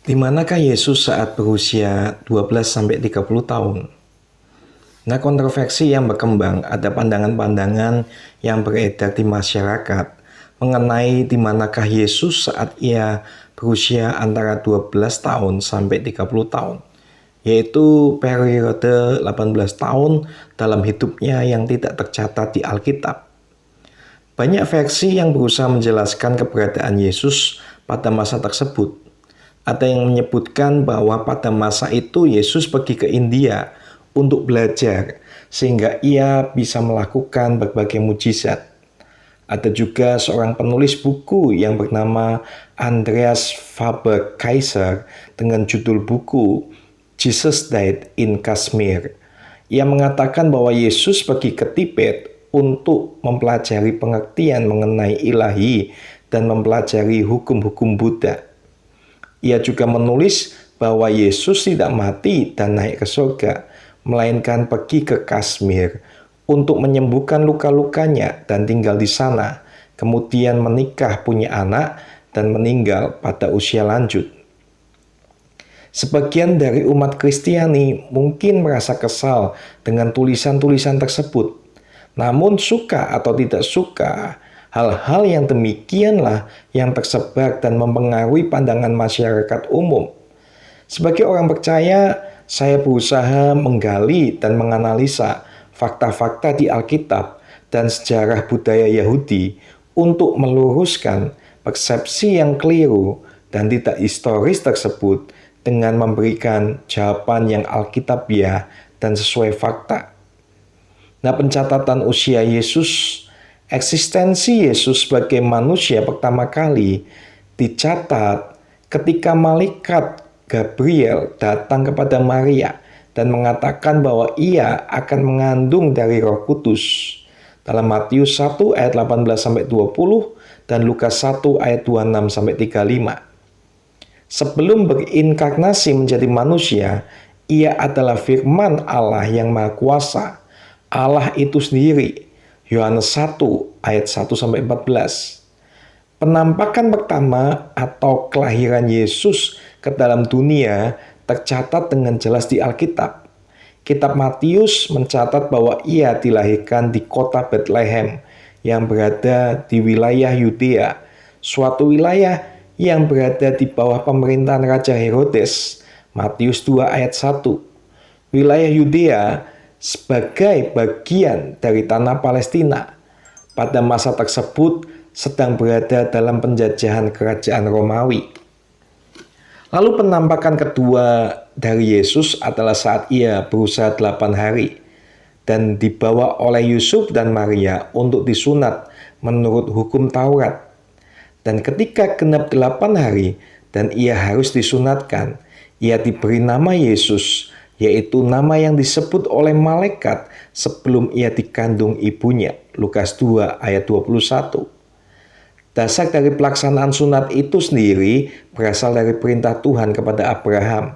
Di manakah Yesus saat berusia 12-30 tahun? Nah, kontroversi yang berkembang, ada pandangan-pandangan yang beredar di masyarakat mengenai di manakah Yesus saat ia berusia antara 12 tahun sampai 30 tahun, yaitu periode 18 tahun dalam hidupnya yang tidak tercatat di Alkitab. Banyak versi yang berusaha menjelaskan keberadaan Yesus pada masa tersebut. Ada yang menyebutkan bahwa pada masa itu Yesus pergi ke India untuk belajar sehingga ia bisa melakukan berbagai mujizat. Ada juga seorang penulis buku yang bernama Andreas Faber-Kaiser dengan judul buku Jesus Died in Kashmir. Ia mengatakan bahwa Yesus pergi ke Tibet untuk mempelajari pengertian mengenai ilahi dan mempelajari hukum-hukum Buddha. Ia juga menulis bahwa Yesus tidak mati dan naik ke surga, melainkan pergi ke Kashmir untuk menyembuhkan luka-lukanya dan tinggal di sana, kemudian menikah, punya anak, dan meninggal pada usia lanjut. Sebagian dari umat Kristiani mungkin merasa kesal dengan tulisan-tulisan tersebut, namun suka atau tidak suka, hal-hal yang demikianlah yang tersebar dan mempengaruhi pandangan masyarakat umum. Sebagai orang percaya, saya berusaha menggali dan menganalisa fakta-fakta di Alkitab dan sejarah budaya Yahudi untuk meluruskan persepsi yang keliru dan tidak historis tersebut dengan memberikan jawaban yang alkitabiah dan sesuai fakta. Nah, pencatatan usia Yesus, eksistensi Yesus sebagai manusia pertama kali dicatat ketika malaikat Gabriel datang kepada Maria dan mengatakan bahwa ia akan mengandung dari Roh Kudus. Dalam Matius 1 ayat 18-20 dan Lukas 1 ayat 26-35. Sebelum berinkarnasi menjadi manusia, ia adalah firman Allah yang Maha Kuasa, Allah itu sendiri. Yohanes 1 ayat 1-14. Penampakan pertama atau kelahiran Yesus ke dalam dunia tercatat dengan jelas di Alkitab. Kitab Matius mencatat bahwa ia dilahirkan di kota Bethlehem yang berada di wilayah Yudea, suatu wilayah yang berada di bawah pemerintahan Raja Herodes. Matius 2 ayat 1. Wilayah Yudea sebagai bagian dari tanah Palestina pada masa tersebut sedang berada dalam penjajahan kerajaan Romawi. Lalu penampakan kedua dari Yesus adalah saat ia berusia 8 hari dan dibawa oleh Yusuf dan Maria untuk disunat menurut hukum Taurat. Dan ketika genap 8 hari dan ia harus disunatkan, ia diberi nama Yesus, yaitu nama yang disebut oleh malaikat sebelum ia dikandung ibunya. Lukas 2 ayat 21. Dasar dari pelaksanaan sunat itu sendiri berasal dari perintah Tuhan kepada Abraham,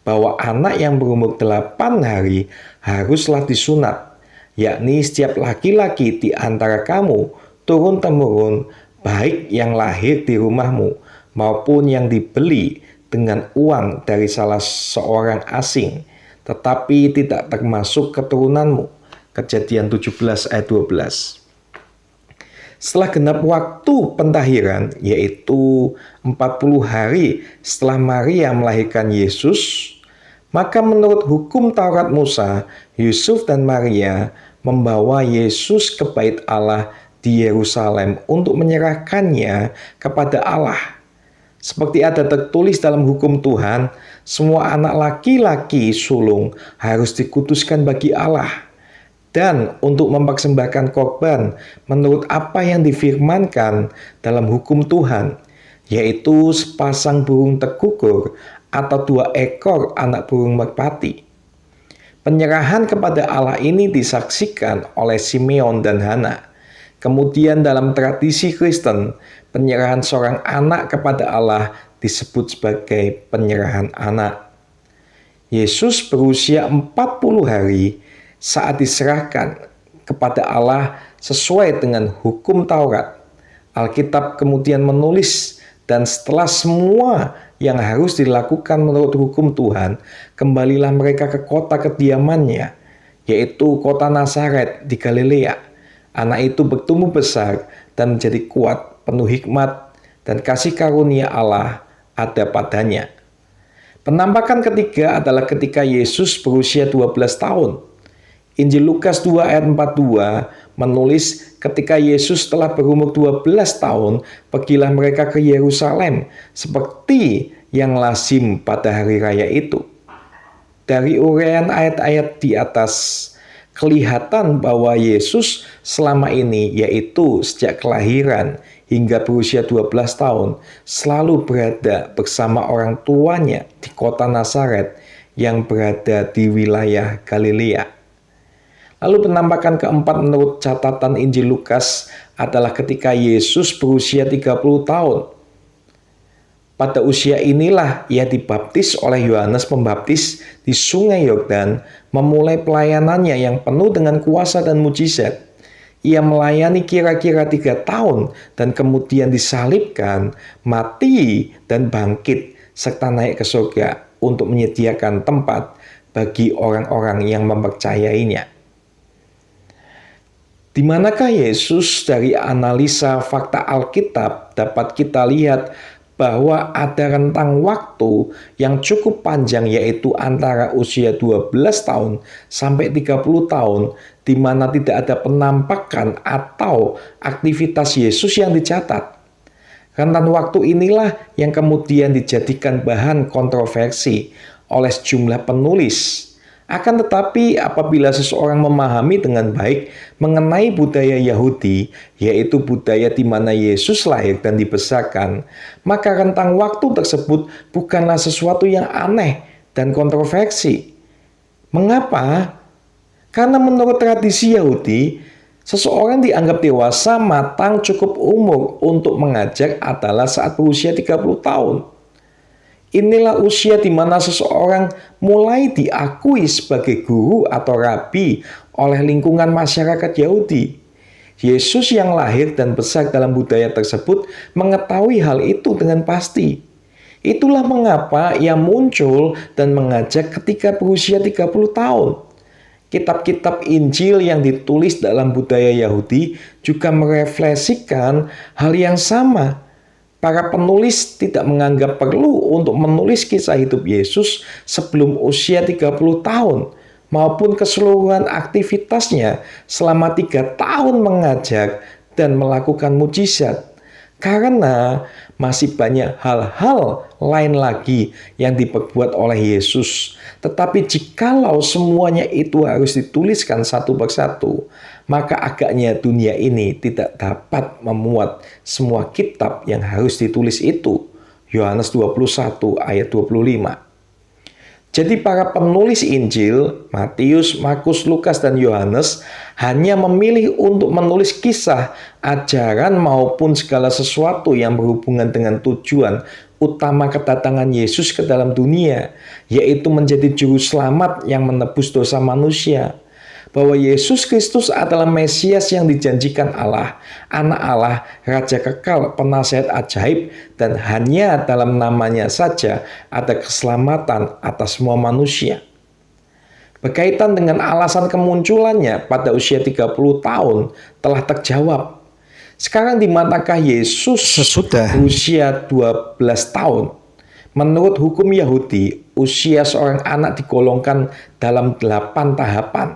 bahwa anak yang berumur 8 hari haruslah disunat, yakni setiap laki-laki di antara kamu turun-temurun, baik yang lahir di rumahmu maupun yang dibeli dengan uang dari salah seorang asing, tetapi tidak termasuk keturunanmu. Kejadian 17 ayat 12. Setelah genap waktu pentahiran, yaitu 40 hari setelah Maria melahirkan Yesus, maka menurut hukum Taurat Musa, Yusuf dan Maria membawa Yesus ke bait Allah di Yerusalem untuk menyerahkannya kepada Allah. Seperti ada tertulis dalam hukum Tuhan, semua anak laki-laki sulung harus dikuduskan bagi Allah dan untuk mempersembahkan korban menurut apa yang difirmankan dalam hukum Tuhan, yaitu sepasang burung tekukur atau 2 ekor anak burung merpati. Penyerahan kepada Allah ini disaksikan oleh Simeon dan Hana. Kemudian dalam tradisi Kristen, penyerahan seorang anak kepada Allah disebut sebagai penyerahan anak. Yesus berusia 40 hari saat diserahkan kepada Allah sesuai dengan hukum Taurat. Alkitab kemudian menulis, dan setelah semua yang harus dilakukan menurut hukum Tuhan, kembalilah mereka ke kota kediamannya, yaitu kota Nazaret di Galilea. Anak itu bertumbuh besar dan menjadi kuat, penuh hikmat, dan kasih karunia Allah ada padanya. Penampakan ketiga adalah ketika Yesus berusia 12 tahun. Injil Lukas 2 ayat 42 menulis ketika Yesus telah berumur 12 tahun, pergilah mereka ke Yerusalem seperti yang lazim pada hari raya itu. Dari uraian ayat-ayat di atas, kelihatan bahwa Yesus selama ini, yaitu sejak kelahiran hingga berusia 12 tahun, selalu berada bersama orang tuanya di kota Nazaret yang berada di wilayah Galilea. Lalu penampakan keempat menurut catatan Injil Lukas adalah ketika Yesus berusia 30 tahun. Pada usia inilah ia dibaptis oleh Yohanes Pembaptis di Sungai Yordan, memulai pelayanannya yang penuh dengan kuasa dan mujizat. Ia melayani kira-kira 3 tahun dan kemudian disalibkan, mati, dan bangkit, serta naik ke surga untuk menyediakan tempat bagi orang-orang yang mempercayainya. Di manakah Yesus? Dari analisa fakta Alkitab dapat kita lihat bahwa ada rentang waktu yang cukup panjang, yaitu antara usia 12 tahun sampai 30 tahun, di mana tidak ada penampakan atau aktivitas Yesus yang dicatat. Rentan waktu inilah yang kemudian dijadikan bahan kontroversi oleh sejumlah penulis. Akan tetapi apabila seseorang memahami dengan baik mengenai budaya Yahudi, yaitu budaya di mana Yesus lahir dan dibesarkan, maka rentang waktu tersebut bukanlah sesuatu yang aneh dan kontroversi. Mengapa? Karena menurut tradisi Yahudi, seseorang dianggap dewasa matang cukup umur untuk mengajar adalah saat berusia 30 tahun. Inilah usia di mana seseorang mulai diakui sebagai guru atau rabi oleh lingkungan masyarakat Yahudi. Yesus yang lahir dan besar dalam budaya tersebut mengetahui hal itu dengan pasti. Itulah mengapa ia muncul dan mengajak ketika berusia 30 tahun. Kitab-kitab Injil yang ditulis dalam budaya Yahudi juga merefleksikan hal yang sama. Para penulis tidak menganggap perlu untuk menulis kisah hidup Yesus sebelum usia 30 tahun maupun keseluruhan aktivitasnya selama 3 tahun mengajar dan melakukan mujizat. Karena masih banyak hal-hal lain lagi yang diperbuat oleh Yesus. Tetapi jikalau semuanya itu harus dituliskan satu persatu, maka agaknya dunia ini tidak dapat memuat semua kitab yang harus ditulis itu. Yohanes 21 ayat 25. Jadi para penulis Injil, Matius, Markus, Lukas, dan Yohanes hanya memilih untuk menulis kisah, ajaran, maupun segala sesuatu yang berhubungan dengan tujuan utama kedatangan Yesus ke dalam dunia, yaitu menjadi juru selamat yang menebus dosa manusia. Bahwa Yesus Kristus adalah Mesias yang dijanjikan Allah, Anak Allah, Raja kekal, penasihat ajaib, dan hanya dalam namanya saja ada keselamatan atas semua manusia. Berkaitan dengan alasan kemunculannya pada usia 30 tahun telah terjawab. Sekarang di manakah Yesus sesudah usia 12 tahun? Menurut hukum Yahudi, usia seorang anak digolongkan dalam 8 tahapan.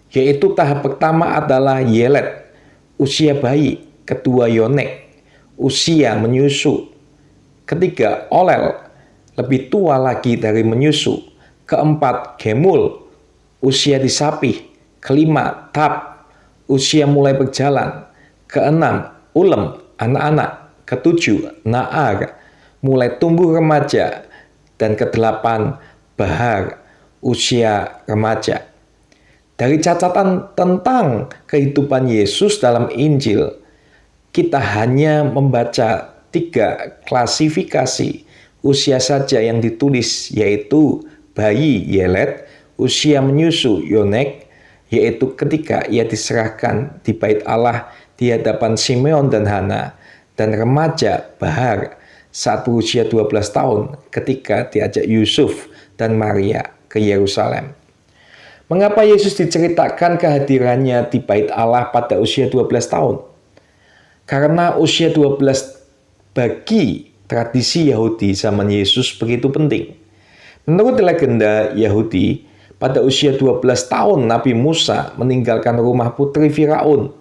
Yaitu tahap pertama adalah yelet, usia bayi. Kedua yonek, usia menyusu. Ketiga olel, lebih tua lagi dari menyusu. Keempat gemul, usia disapih. Kelima tap, usia mulai berjalan. Keenam ulem, anak-anak. Ketujuh naar, mulai tumbuh remaja. Dan kedelapan bahar, usia remaja. Dari catatan tentang kehidupan Yesus dalam Injil, kita hanya membaca 3 klasifikasi usia saja yang ditulis, yaitu bayi yelet, usia menyusu yonek, yaitu ketika ia diserahkan di bait Allah di hadapan Simeon dan Hana, dan remaja bahar saat berusia 12 tahun ketika diajak Yusuf dan Maria ke Yerusalem. Mengapa Yesus diceritakan kehadirannya di bait Allah pada usia 12 tahun? Karena usia 12 bagi tradisi Yahudi zaman Yesus begitu penting. Menurut legenda Yahudi, pada usia 12 tahun Nabi Musa meninggalkan rumah putri Firaun.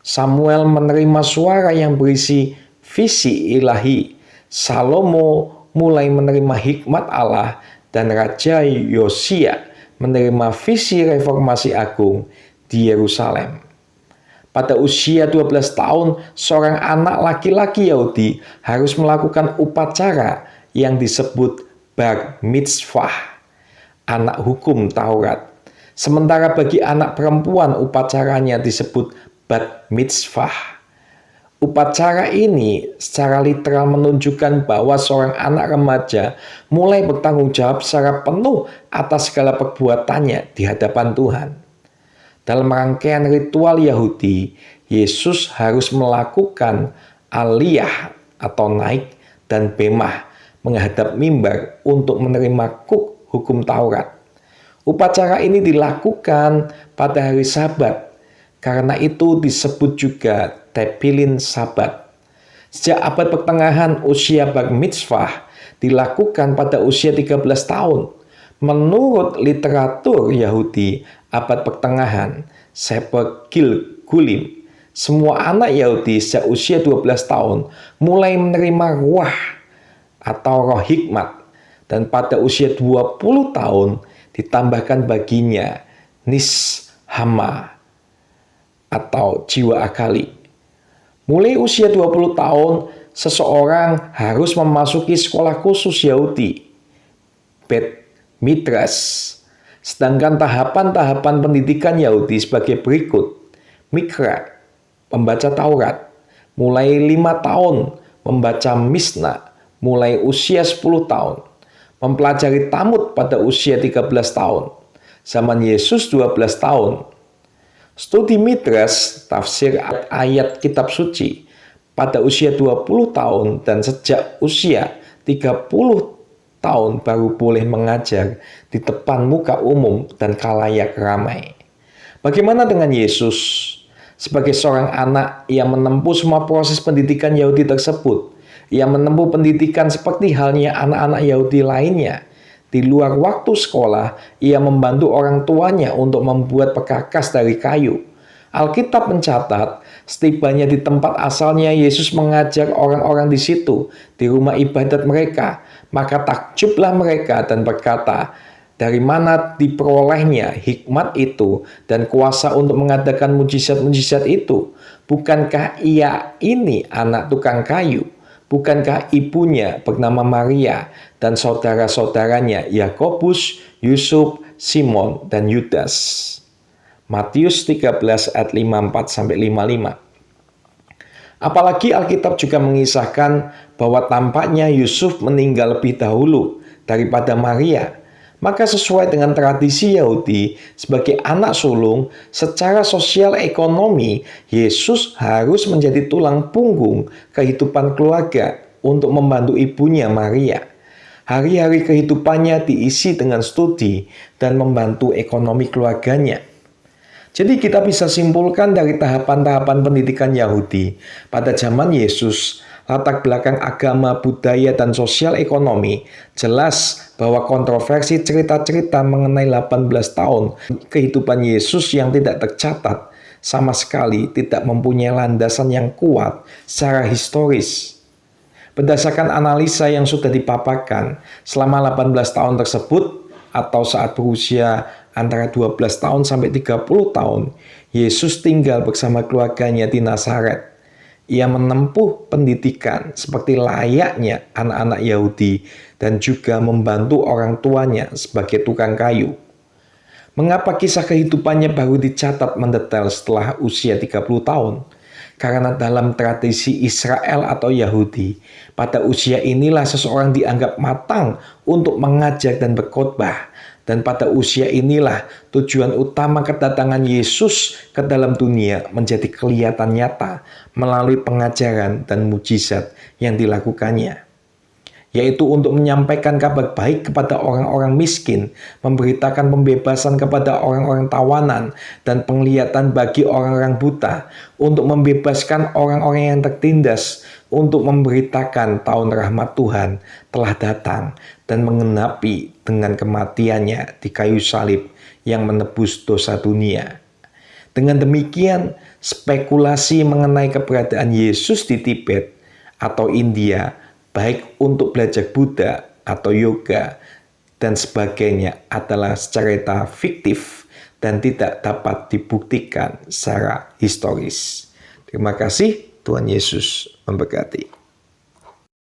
Samuel menerima suara yang berisi visi ilahi. Salomo mulai menerima hikmat Allah dan Raja Yosia menerima visi reformasi agung di Yerusalem. Pada usia 12 tahun, seorang anak laki-laki Yahudi harus melakukan upacara yang disebut bar mitzvah, anak hukum Taurat. Sementara bagi anak perempuan upacaranya disebut bat mitzvah. Upacara ini secara literal menunjukkan bahwa seorang anak remaja mulai bertanggung jawab secara penuh atas segala perbuatannya di hadapan Tuhan. Dalam rangkaian ritual Yahudi, Yesus harus melakukan aliyah atau naik dan bemah menghadap mimbar untuk menerima hukum Taurat. Upacara ini dilakukan pada hari Sabat, karena itu disebut juga tepilin Sabat. Sejak abad pertengahan, usia bar mitzvah dilakukan pada usia 13 tahun. Menurut literatur Yahudi abad pertengahan, Sefer Gilgulim, semua anak Yahudi sejak usia 12 tahun mulai menerima ruah atau roh hikmat, dan pada usia 20 tahun ditambahkan baginya nishama atau jiwa akali. Mulai usia 20 tahun, seseorang harus memasuki sekolah khusus Yahudi, Bet Midrash. Sedangkan tahapan-tahapan pendidikan Yahudi sebagai berikut. Mikra, membaca Taurat, mulai 5 tahun, membaca Misna, mulai usia 10 tahun. Mempelajari Talmud pada usia 13 tahun. Zaman Yesus 12 tahun. Studi Midrash, tafsir ayat kitab suci, pada usia 20 tahun dan sejak usia 30 tahun baru boleh mengajar di depan muka umum dan khalayak ramai. Bagaimana dengan Yesus? Sebagai seorang anak, ia menempuh semua proses pendidikan Yahudi tersebut. Ia menempuh pendidikan seperti halnya anak-anak Yahudi lainnya. Di luar waktu sekolah, ia membantu orang tuanya untuk membuat perkakas dari kayu. Alkitab mencatat, setibanya di tempat asalnya, Yesus mengajar orang-orang di situ, di rumah ibadat mereka. Maka takjublah mereka dan berkata, dari mana diperolehnya hikmat itu dan kuasa untuk mengadakan mujizat-mujizat itu? Bukankah ia ini anak tukang kayu? Bukankah ibunya bernama Maria dan saudara-saudaranya Yakobus, Yusuf, Simon, dan Yudas? Matius 13 ayat 54-55. Apalagi Alkitab juga mengisahkan bahwa tampaknya Yusuf meninggal lebih dahulu daripada Maria. Maka sesuai dengan tradisi Yahudi, sebagai anak sulung, secara sosial ekonomi, Yesus harus menjadi tulang punggung kehidupan keluarga untuk membantu ibunya Maria. Hari-hari kehidupannya diisi dengan studi dan membantu ekonomi keluarganya. Jadi kita bisa simpulkan dari tahapan-tahapan pendidikan Yahudi pada zaman Yesus, latar belakang agama, budaya, dan sosial ekonomi, jelas bahwa kontroversi cerita-cerita mengenai 18 tahun kehidupan Yesus yang tidak tercatat sama sekali tidak mempunyai landasan yang kuat secara historis. Berdasarkan analisa yang sudah dipaparkan, selama 18 tahun tersebut atau saat berusia antara 12 tahun sampai 30 tahun, Yesus tinggal bersama keluarganya di Nazaret. Ia menempuh pendidikan seperti layaknya anak-anak Yahudi dan juga membantu orang tuanya sebagai tukang kayu. Mengapa kisah kehidupannya baru dicatat mendetail setelah usia 30 tahun? Karena dalam tradisi Israel atau Yahudi, pada usia inilah seseorang dianggap matang untuk mengajar dan berkhotbah. Dan pada usia inilah tujuan utama kedatangan Yesus ke dalam dunia menjadi kelihatan nyata melalui pengajaran dan mujizat yang dilakukannya. yaitu untuk menyampaikan kabar baik kepada orang-orang miskin, memberitakan pembebasan kepada orang-orang tawanan, dan penglihatan bagi orang-orang buta, untuk membebaskan orang-orang yang tertindas, untuk memberitakan tahun rahmat Tuhan telah datang dan menggenapi dengan kematiannya di kayu salib yang menebus dosa dunia. Dengan demikian, spekulasi mengenai keberadaan Yesus di Tibet atau India, baik untuk belajar Buddha atau yoga dan sebagainya, adalah cerita fiktif dan tidak dapat dibuktikan secara historis. Terima kasih, Tuhan Yesus memberkati.